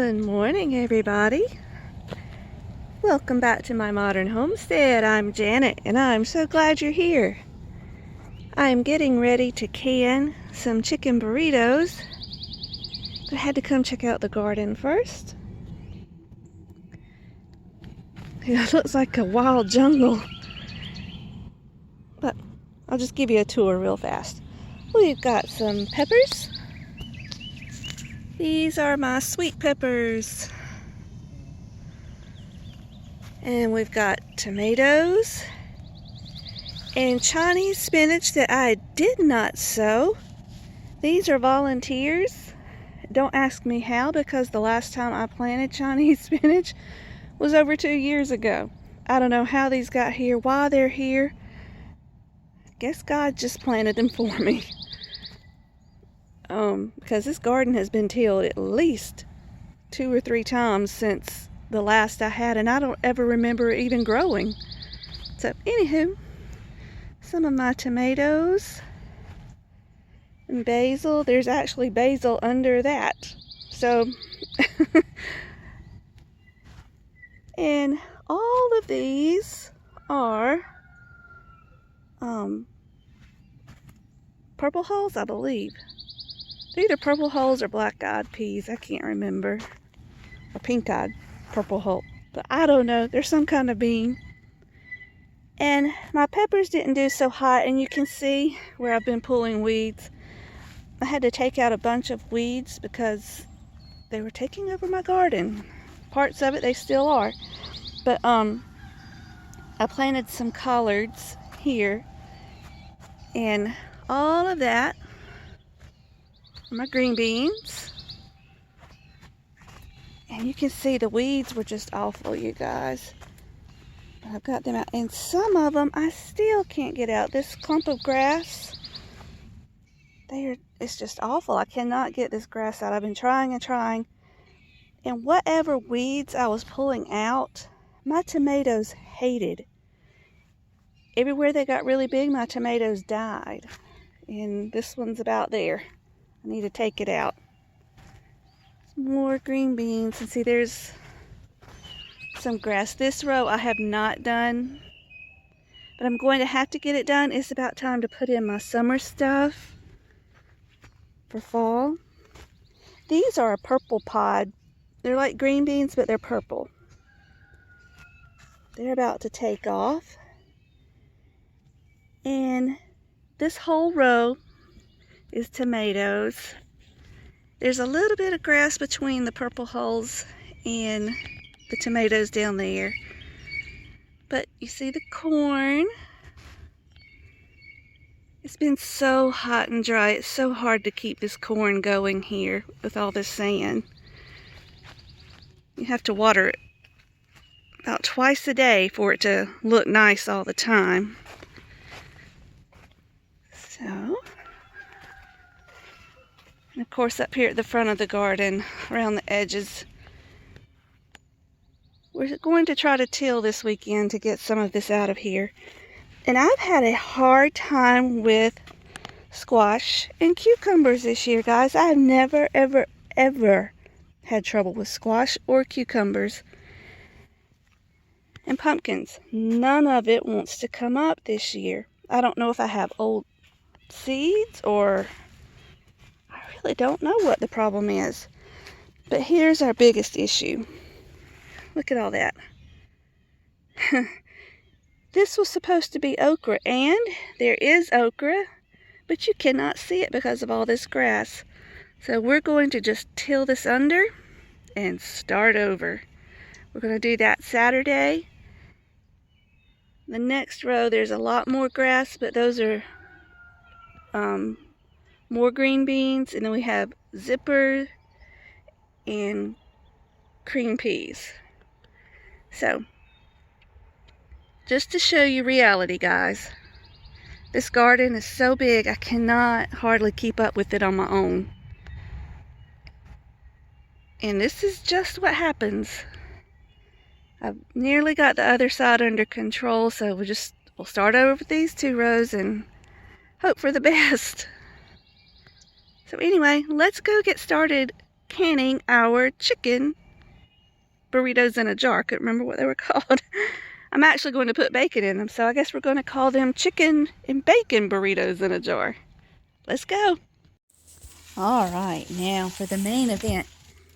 Good morning, everybody. Welcome back to my modern homestead. I'm Janet, and I'm so glad you're here. I'm getting ready to can some chicken burritos, but I had to come check out the garden first. It looks like a wild jungle, but I'll just give you a tour real fast. We've got some peppers. These are my sweet peppers. And we've got tomatoes and Chinese spinach that I did not sow. These are volunteers. Don't ask me how, because the last time I planted Chinese spinach was over 2 years ago. I don't know how these got here, why they're here. I guess God just planted them for me. Because this garden has been tilled at least 2 or 3 times since the last I had, and I don't ever remember it even growing. So anywho, some of my tomatoes and basil. There's actually basil under that. So and all of these are purple hulls, I believe. They're either purple hulls or black-eyed peas. I can't remember. Or pink-eyed purple hull. But I don't know. There's some kind of bean. And my peppers didn't do so hot. And you can see where I've been pulling weeds. I had to take out a bunch of weeds because they were taking over my garden. Parts of it they still are. But I planted some collards here. And all of that are my green beans. And you can see the weeds were just awful, you guys. But I've got them out. And some of them I still can't get out. This clump of grass, it's just awful. I cannot get this grass out. I've been trying and trying. And whatever weeds I was pulling out, my tomatoes hated. Everywhere they got really big, my tomatoes died. And this one's about there. I need to take it out. More green beans, and see there's some grass. This row I have not done, but I'm going to have to get it done. It's about time to put in my summer stuff for fall. These are a purple pod. They're like green beans, but they're purple. They're about to take off. And this whole row is tomatoes. There's a little bit of grass between the purple hulls and the tomatoes down there. But you see the corn. It's been so hot and dry. It's so hard to keep this corn going here with all this sand. You have to water it about twice a day for it to look nice all the time. So, and of course up here at the front of the garden, around the edges, we're going to try to till this weekend to get some of this out of here. And I've had a hard time with squash and cucumbers this year, guys. I've never, ever, ever had trouble with squash or cucumbers. And pumpkins. None of it wants to come up this year. I don't know if I have old seeds or I really don't know what the problem is. But here's our biggest issue. Look at all that. This was supposed to be okra, and there is okra, but you cannot see it because of all this grass. So we're going to just till this under and start over. We're going to do that Saturday. The next row, there's a lot more grass, but those are more green beans, and then we have zipper and cream peas. So, just to show you reality, guys, this garden is so big I cannot hardly keep up with it on my own. And this is just what happens. I've nearly got the other side under control, so we'll start over with these 2 rows and hope for the best. So anyway, let's go get started canning our chicken burritos in a jar. I couldn't remember what they were called. I'm actually going to put bacon in them, so I guess we're going to call them chicken and bacon burritos in a jar. Let's go. All right, now for the main event.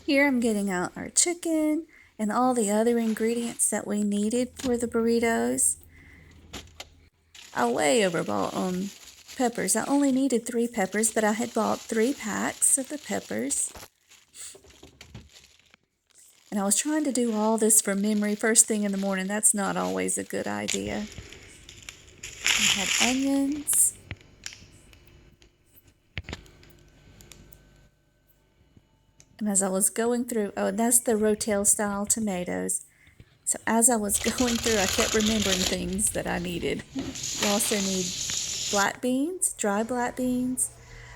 Here I'm getting out our chicken and all the other ingredients that we needed for the burritos. I way overbought on peppers. I only needed 3 peppers, but I had bought 3 packs of the peppers. And I was trying to do all this from memory first thing in the morning. That's not always a good idea. I had onions. And as I was going through, oh, that's the Rotel style tomatoes. So as I was going through, I kept remembering things that I needed. You also need black beans, dry black beans.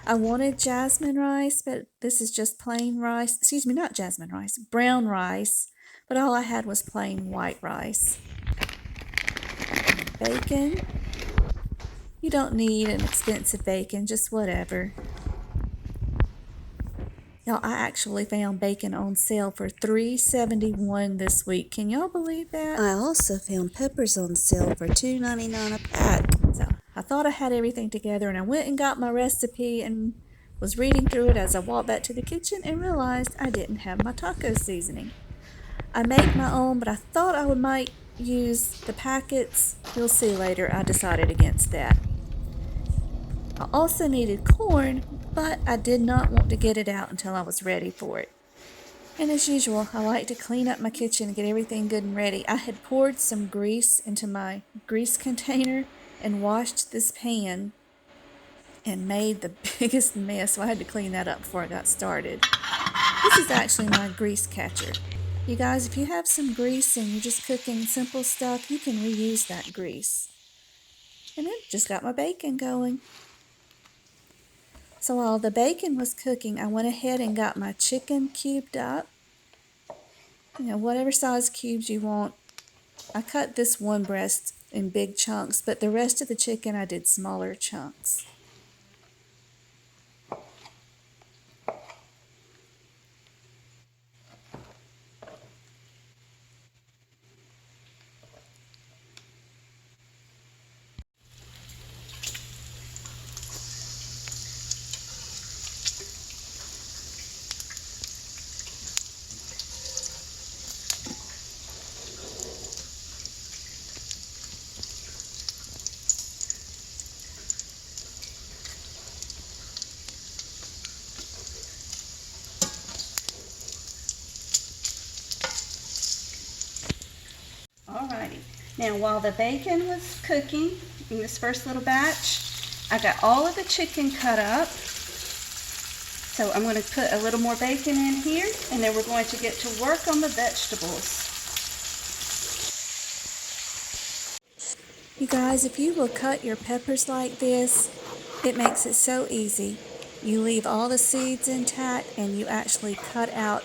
I wanted jasmine rice, but this is just plain rice. Excuse me, not jasmine rice, brown rice. But all I had was plain white rice. Bacon. You don't need an expensive bacon, just whatever. Y'all, I actually found bacon on sale for $3.71 this week. Can y'all believe that? I also found peppers on sale for $2.99 a pack. So I thought I had everything together, and I went and got my recipe and was reading through it as I walked back to the kitchen and realized I didn't have my taco seasoning. I make my own, but I thought I might use the packets. You'll see later I decided against that. I also needed corn, but I did not want to get it out until I was ready for it. And as usual, I like to clean up my kitchen and get everything good and ready. I had poured some grease into my grease container and washed this pan and made the biggest mess, so I had to clean that up before I got started. This is actually my grease catcher. You guys, if you have some grease and you're just cooking simple stuff, you can reuse that grease. And then just got my bacon going. So while the bacon was cooking, I went ahead and got my chicken cubed up. You know, whatever size cubes you want. I cut this one breast in big chunks, but the rest of the chicken I did smaller chunks. Alrighty, now while the bacon was cooking in this first little batch, I got all of the chicken cut up. So I'm going to put a little more bacon in here, and then we're going to get to work on the vegetables. You guys, if you will cut your peppers like this, it makes it so easy. You leave all the seeds intact, and you actually cut out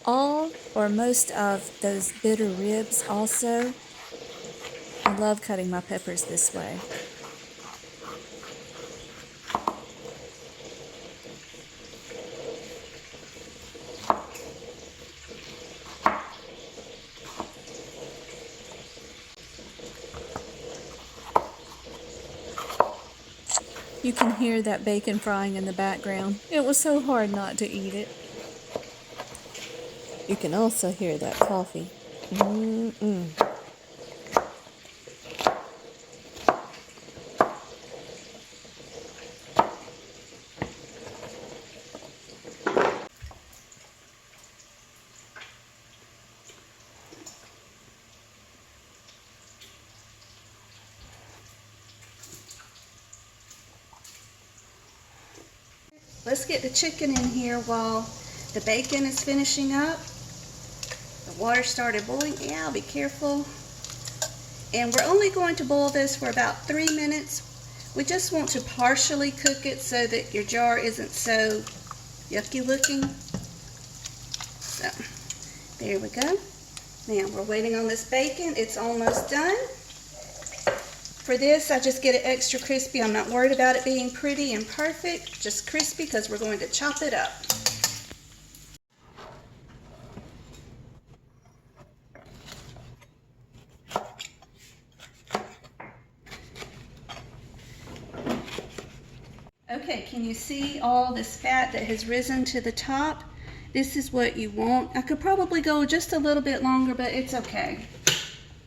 all or most of those bitter ribs also. I love cutting my peppers this way. You can hear that bacon frying in the background. It was so hard not to eat it. You can also hear that coffee. Let's get the chicken in here while the bacon is finishing up. The water started boiling. Yeah, be careful. And we're only going to boil this for about 3 minutes. We just want to partially cook it so that your jar isn't so yucky looking. So, there we go. Now, we're waiting on this bacon. It's almost done. For this, I just get it extra crispy. I'm not worried about it being pretty and perfect, just crispy because we're going to chop it up. Okay, can you see all this fat that has risen to the top? This is what you want. I could probably go just a little bit longer, but it's okay.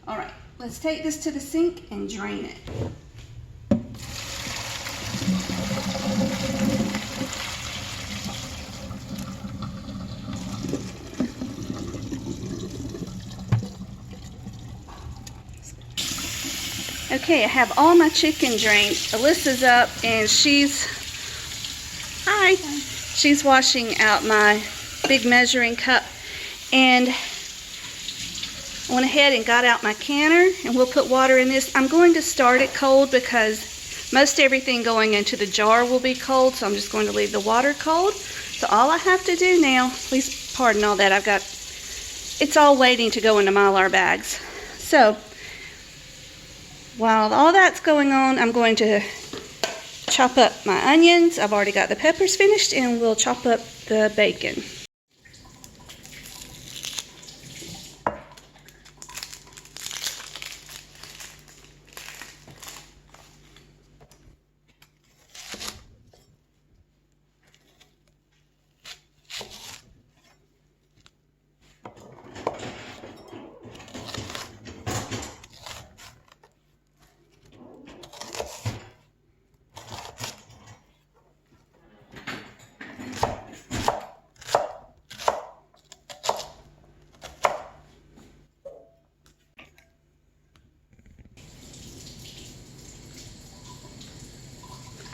All right, let's take this to the sink and drain it. Okay, I have all my chicken drained. Alyssa's up and she's washing out my big measuring cup, and I went ahead and got out my canner, and we'll put water in this. I'm going to start it cold because most everything going into the jar will be cold, so I'm just going to leave the water cold. So all I have to do now, please pardon all that, it's all waiting to go into Mylar bags. So while all that's going on, I'm going to chop up my onions. I've already got the peppers finished, and we'll chop up the bacon.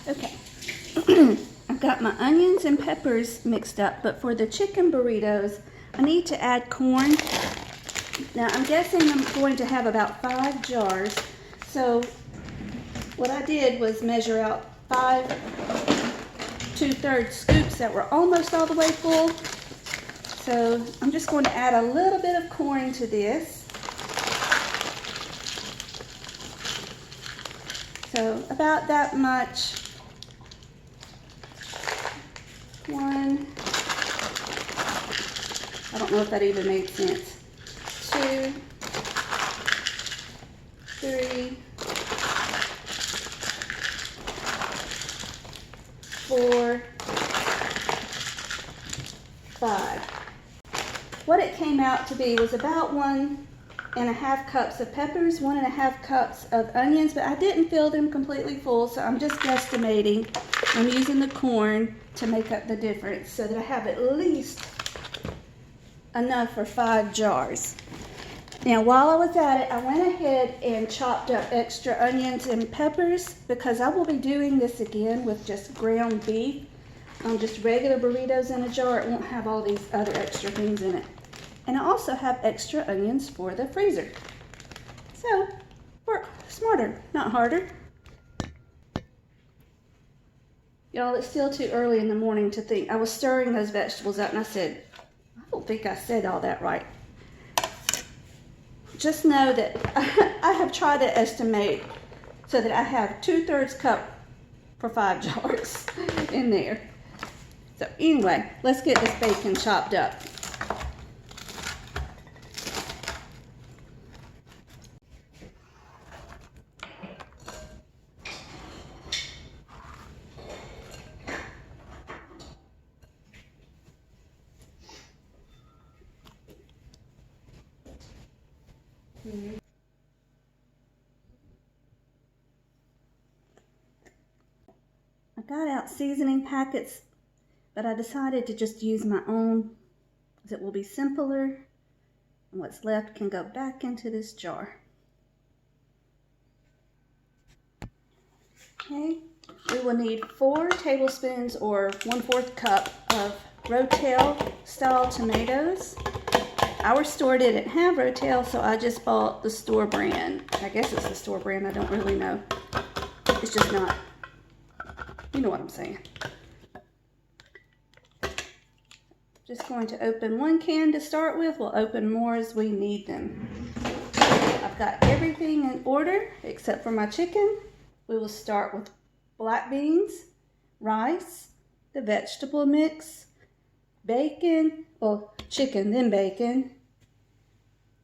Okay, I've got my onions and peppers mixed up, but for the chicken burritos, I need to add corn. Now, I'm guessing I'm going to have about 5 jars. So what I did was measure out 5 2/3 scoops that were almost all the way full. So I'm just going to add a little bit of corn to this. So about that much. 1, I don't know if that even made sense. 2, 3, 4, 5. What it came out to be was about 1.5 cups of peppers, 1.5 cups of onions, but I didn't fill them completely full, so I'm just guesstimating. I'm using the corn to make up the difference so that I have at least enough for 5 jars. Now, while I was at it, I went ahead and chopped up extra onions and peppers because I will be doing this again with just ground beef. Just regular burritos in a jar. It won't have all these other extra things in it. And I also have extra onions for the freezer. So, work smarter, not harder. Y'all, it's still too early in the morning to think. I was stirring those vegetables up and I said, I don't think I said all that right. Just know that I have tried to estimate so that I have 2/3 cup for 5 jars in there. So anyway, let's get this bacon chopped up. I got out seasoning packets, but I decided to just use my own as it will be simpler, and what's left can go back into this jar. Okay, we will need 4 tablespoons or 1/4 cup of Rotel style tomatoes. Our store didn't have Rotel, so I just bought the store brand. I guess it's the store brand, I don't really know. It's just not, you know what I'm saying. Just going to open 1 can to start with. We'll open more as we need them. I've got everything in order except for my chicken. We will start with black beans, rice, the vegetable mix, bacon, well, chicken, then bacon.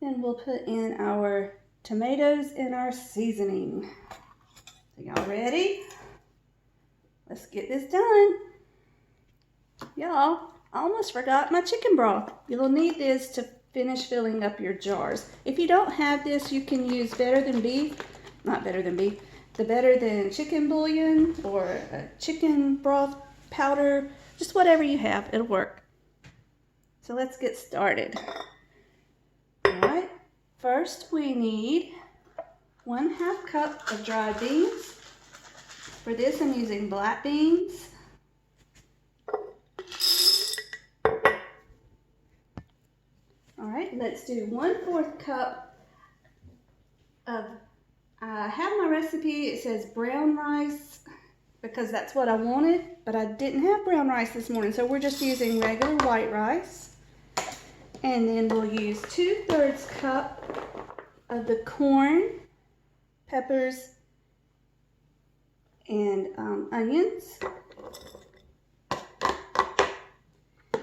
Then we'll put in our tomatoes and our seasoning. So y'all ready? Let's get this done. Y'all, I almost forgot my chicken broth. You'll need this to finish filling up your jars. If you don't have this, you can use Better Than Beef, not Better Than Beef, the Better Than Chicken bouillon or a chicken broth powder, just whatever you have, it'll work. So let's get started. All right, first we need 1/2 cup of dried beans. For this, I'm using black beans. All right, let's do 1/4 cup of, I have my recipe, it says brown rice because that's what I wanted, but I didn't have brown rice this morning, so we're just using regular white rice. And then we'll use 2/3 cup of the corn, peppers, and onions.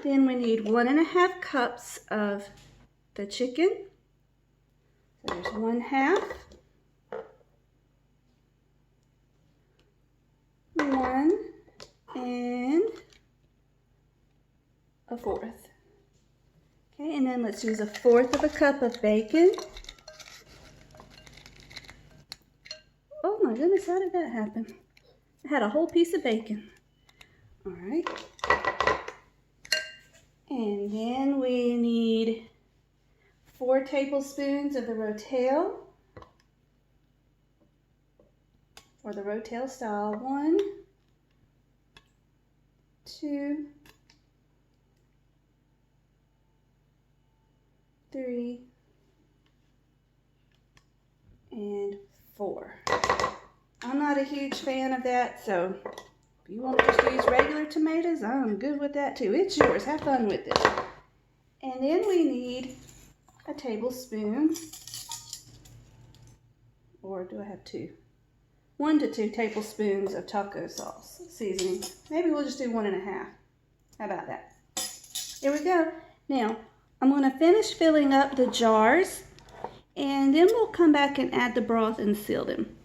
Then we need 1½ cups of the chicken. So there's 1/2, 1 and 1/4. Okay, and then let's use 1/4 cup of bacon. Oh my goodness, how did that happen? I had a whole piece of bacon. All right. And then we need 4 tablespoons of the Rotel, or the Rotel style. 1, 2, 3, and 4. I'm not a huge fan of that, so if you want to just use regular tomatoes, I'm good with that too. It's yours. Have fun with it. And then we need a tablespoon, or do I have 2? 1 to 2 tablespoons of taco sauce seasoning. Maybe we'll just do 1½. How about that? There we go. Now, I'm going to finish filling up the jars, and then we'll come back and add the broth and seal them.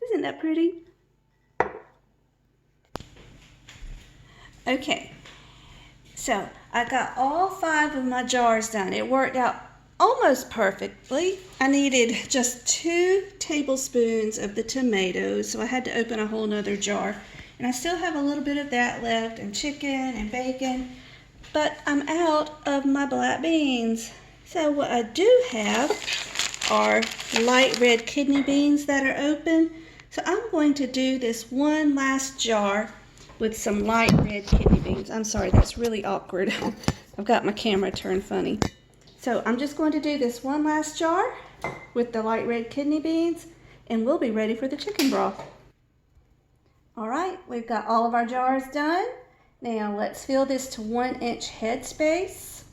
Isn't that pretty? Okay, so I got all 5 of my jars done. It worked out almost perfectly. I needed just 2 tablespoons of the tomatoes, so I had to open a whole nother jar. And I still have a little bit of that left, and chicken and bacon, but I'm out of my black beans. So what I do have are light red kidney beans that are open. So I'm going to do this one last jar with some light red kidney beans. I'm sorry, that's really awkward. I've got my camera turned funny. So I'm just going to do this one last jar with the light red kidney beans, and we'll be ready for the chicken broth. All right, we've got all of our jars done. Now let's fill this to 1-inch headspace.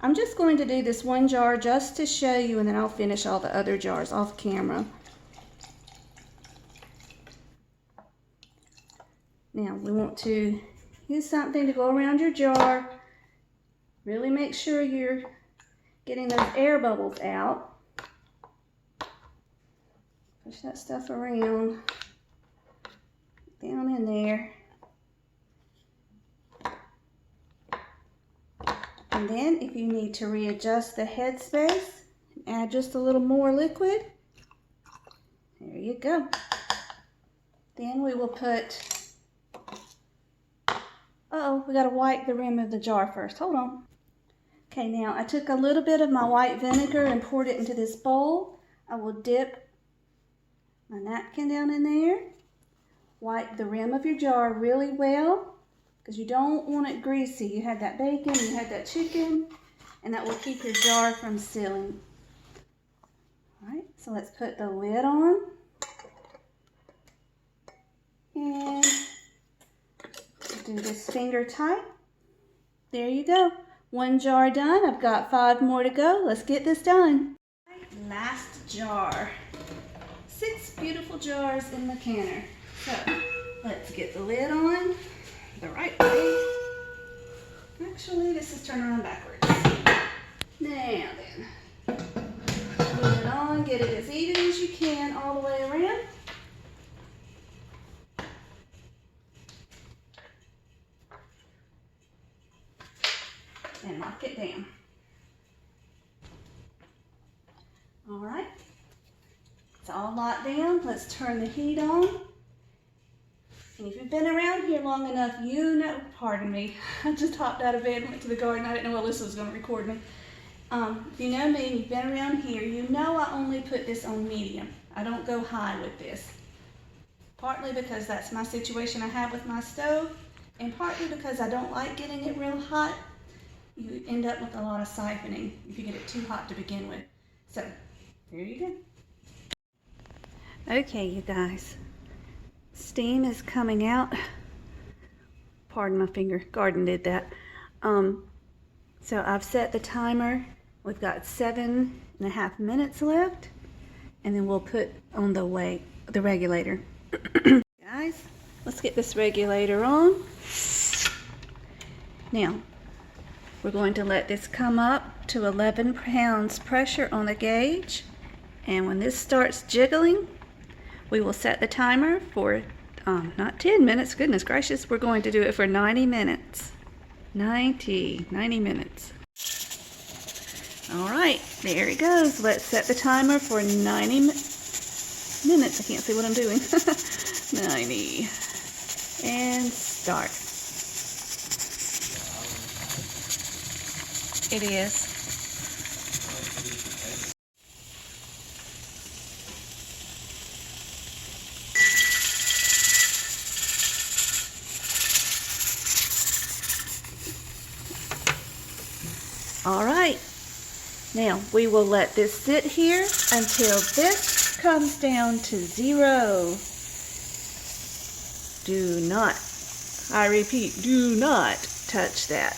I'm just going to do this one jar just to show you, and then I'll finish all the other jars off camera. Now we want to use something to go around your jar. Really make sure you're getting those air bubbles out. Push that stuff around, down in there. And then if you need to readjust the headspace, add just a little more liquid. There you go. Then we will put, uh-oh, we gotta wipe the rim of the jar first. Hold on. Okay, now I took a little bit of my white vinegar and poured it into this bowl. I will dip my napkin down in there. Wipe the rim of your jar really well, because you don't want it greasy. You had that bacon, you had that chicken, and that will keep your jar from sealing. All right, so let's put the lid on. And do this finger tight. There you go. One jar done. I've got 5 more to go. Let's get this done. Last jar. 6 beautiful jars in the canner. So let's get the lid on the right way. Actually, this is turned around backwards. Now then, put it on, get it as even as you can all the way around. All right, it's all locked down. Let's turn the heat on. And if you've been around here long enough, you know, pardon me, I just hopped out of bed and went to the garden. I didn't know Alyssa was going to record me. If you know me and you've been around here, you know I only put this on medium. I don't go high with this. Partly because that's my situation I have with my stove, and partly because I don't like getting it real hot. You end up with a lot of siphoning if you get it too hot to begin with. So, there you go. Okay, you guys. Steam is coming out. Pardon my finger, garden did that. So I've set the timer. We've got 7.5 minutes left, and then we'll put on the regulator. Guys, let's get this regulator on. Now, we're going to let this come up to 11 pounds pressure on the gauge, and when this starts jiggling, we will set the timer for not 10 minutes, goodness gracious, we're going to do it for 90 minutes. 90 minutes. All right, there it goes. Let's set the timer for 90 minutes. I can't see what I'm doing. 90. And start. It is. All right, now we will let this sit here until this comes down to 0. Do not, I repeat, do not touch that.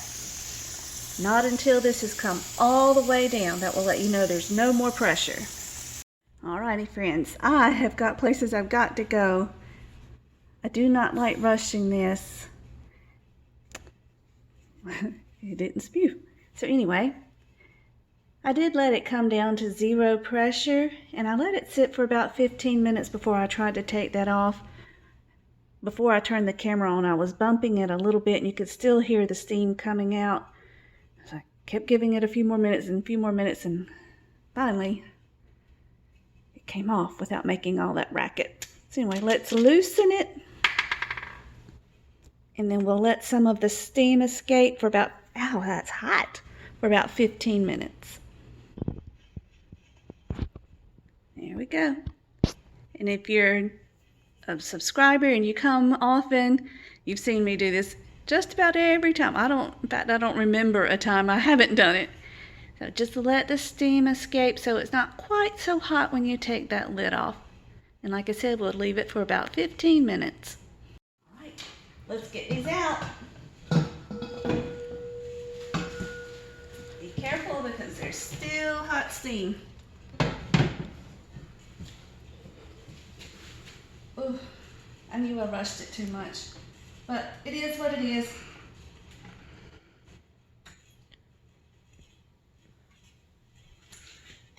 Not until this has come all the way down. That will let you know there's no more pressure. Alrighty friends, I have got places I've got to go. I do not like rushing this. It didn't spew. So anyway, I did let it come down to 0 pressure, and I let it sit for about 15 minutes before I tried to take that off. Before I turned the camera on, I was bumping it a little bit, and you could still hear the steam coming out. So I kept giving it a few more minutes and a few more minutes, and finally it came off without making all that racket. So anyway, let's loosen it, and then we'll let some of the steam escape for about, ow, that's hot, for about 15 minutes. There we go. And if you're a subscriber and you come often, you've seen me do this just about every time. In fact, I don't remember a time I haven't done it. So just let the steam escape so it's not quite so hot when you take that lid off. And like I said, we'll leave it for about 15 minutes. All right, let's get these out. Be careful because there's still hot steam. Ooh, I knew I rushed it too much, but it is what it is.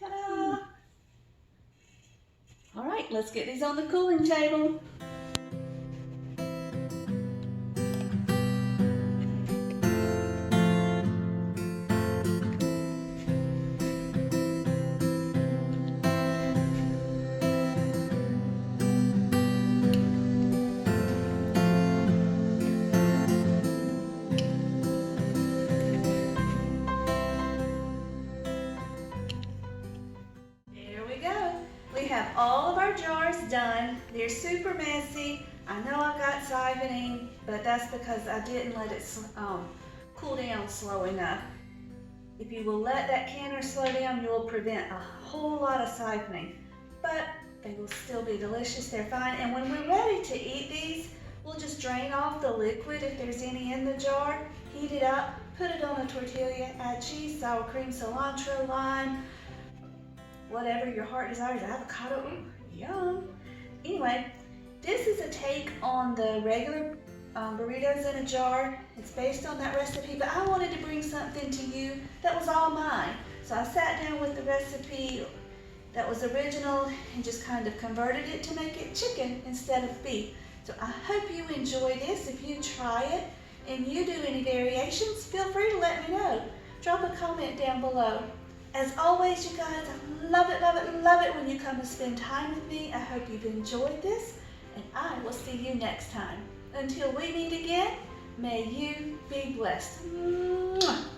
Ta-da! All right, let's get these on the cooling table. All of our jars done. They're super messy. I know I got siphoning, but that's because I didn't let it cool down slow enough. If you will let that canner slow down, you will prevent a whole lot of siphoning, but they will still be delicious. They're fine. And when we're ready to eat these, we'll just drain off the liquid if there's any in the jar, heat it up, put it on a tortilla, add cheese, sour cream, cilantro, lime, whatever your heart desires, avocado, ooh, yum. Anyway, this is a take on the regular burritos in a jar. It's based on that recipe, but I wanted to bring something to you that was all mine. So I sat down with the recipe that was original and just kind of converted it to make it chicken instead of beef. So I hope you enjoy this. If you try it and you do any variations, feel free to let me know. Drop a comment down below. As always, you guys, I love it, love it, love it when you come and spend time with me. I hope you've enjoyed this, and I will see you next time. Until we meet again, may you be blessed. Mwah.